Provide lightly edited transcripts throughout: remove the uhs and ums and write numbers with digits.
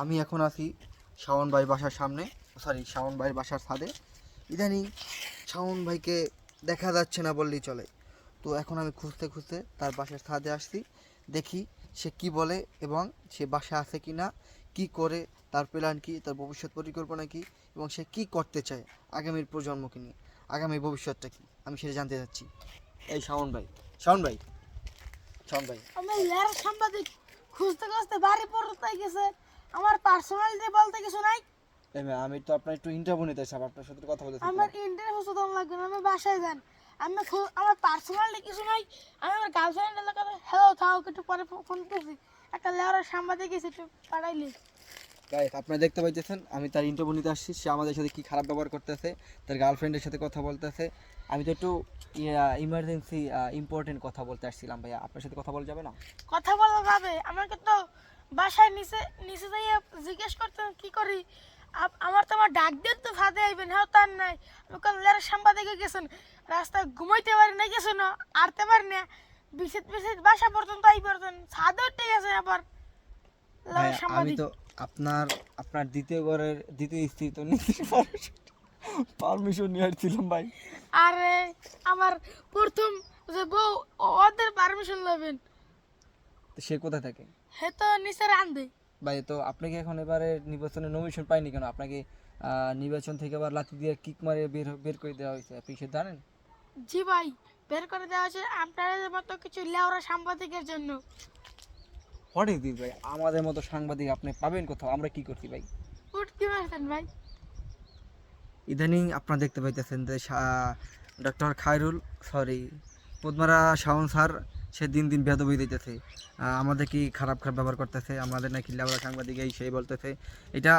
আমি এখন আছি শাওন ভাই বাসার সামনে, শাওন ভাইয়ের বাসার ছাদে। ইদানিং শাওন ভাইকে দেখা যাচ্ছে না বললেই চলে। তো এখন আমি খুঁজতে খুঁজতে তার বাসার ছাদে আসছি, দেখি সে কি বলে এবং সে বাসা আছে কি না, কী করে, তার প্ল্যান কী, তার ভবিষ্যৎ পরিকল্পনা কী এবং সে কী করতে চায় আগামীর প্রজন্মকে নিয়ে, আগামী ভবিষ্যৎটা কী, আমি সেটা জানতে চাচ্ছি। এই শাওন ভাই, শাওন ভাই, শাওন ভাই, আমি লেয়ার সাংবাদিক খুঁজতে খুঁজতে বাড়ি পড়তে গেছে। আমার পার্সোনালিটি বলতে কিছু নাই। আমি তো আপনার একটু ইন্টারভিউ নিতে চাই, আপনার সাথে কথা বলতে চাই। আমার ইন্টারভিউ সুতরাং লাগবে না, আমি বাসায় যান। আমার পার্সোনালিটি কিছু নাই। আমি আমার গার্লফ্রেন্ডের লোক হ্যালো থাও একটু পরে ফোন করছি। একটা লেয়ার সাংবাদিক এসে একটু পাঠাইলি। গাইস, আপনারা দেখতে পাইতেছেন আমি তার ইন্টারভিউ নিতে আসছি। সে আমাদের সাথে কি খারাপ ব্যবহার করতেছে, তার গার্লফ্রেন্ডের সাথে কথা বলতেছে। আমি তো একটু ইমার্জেন্সি ইম্পর্টেন্ট কথা বলতে আসছিলাম ভাইয়া, আপনার সাথে কথা বলা যাবে না? কথা বলা যাবে। আমাকে তো বাসায় নিচে নিচে যাইয়ে জিজ্ঞেস করতেন কি করি। আমার ডাক দিয়ে তো ফাঁদে আইবেন, হ্যাঁ তার নাই। আমি লেয়ার সাংবাদিকে গেছেন, রাস্তায় ঘুমাইতে পারি না, গেছো না আরতে পারি না, বিশেষ বিশেষ বাসা পর্যন্ত আই পর্যন্ত ছাদে উঠে গেছে আবার লেয়ার আমি সাংবাদিক। তো আপনার আপনার দ্বিতীয় ঘরের দ্বিতীয় স্ত্রী তো নিতে পারমিশন নিয়ে আসছিলাম ভাই। আরে আমার প্রথম যে বউ, ওদের পারমিশন নেবেন। তো সে কোথায় থাকে হে তো নিচে রান্ধে। ভাই? তো আপনি কি এখন এবারে নির্বাচনে নমিনেশন পাইনি কেন? আপনাকে নির্বাচন থেকে আবার লাথি দিয়ে কিক মারে বের বের করে দেওয়া হয়েছে, আপনি সে জানেন? জি ভাই, বের করে দেওয়া হয়েছে আপনাদের মতো কিছু লেওরা সাংবাদিকের জন্য। হোয়াট ইজ দিস ভাই? আমাদের মতো সাংবাদিক আপনি পাবেন কোথাও? আমরা কি করছি ভাই? উঠ কি মারছেন ভাই? ইদানিং আপনারা দেখতে পাইতেছেন যে ডক্টর খায়রুল, পদ্মারা শাওন স্যার, সে দিন দিন বেদবি দিতেছে, আমাদের কি খারাপ খারাপ ব্যবহার করতেছে, আমাদের নাকি লেবরা সাংবাদিক এই সেই বলতেছে। এটা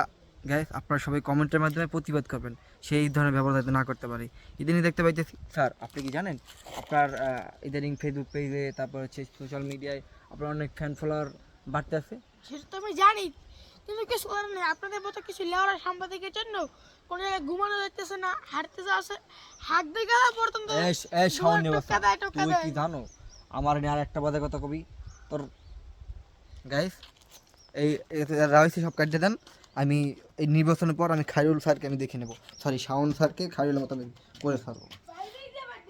গাইস আপনারা সবাই কমেন্টের মাধ্যমে প্রতিবাদ করবেন, সেই ধরনের ব্যবহার যাতে না করতে পারে। ইদানিং দেখতে পাইতেছি স্যার, আপনি কি জানেন আপনার ইদানিং ফেসবুক পেজে, তারপর হচ্ছে সোশ্যাল মিডিয়ায় আপনার অনেক ফ্যান ফলোয়ার বাড়তে আছে? সেটা তো আমি জানি, কিন্তু কিছু করার নেই। আপনাদের মতো কিছু লেওরা সাংবাদিকের জন্য কোনো জায়গায় ঘুমানো যাইতেছে না, হাঁটতে যাচ্ছে, হাত দিয়ে গেলা পর্যন্ত টোকা দেয়, টোকা তুই দেয়। কি জানো আমার নিয়ে আর একটা বাজে কথা কবি তোর? গাইস, এই রাইসে সব কাটিয়ে দেন। আমি এই নির্বাচনের পর আমি খায়রুল স্যারকে আমি দেখে নেব, শাওন স্যারকে খায়রুলের মতো আমি করে ছাড়বো।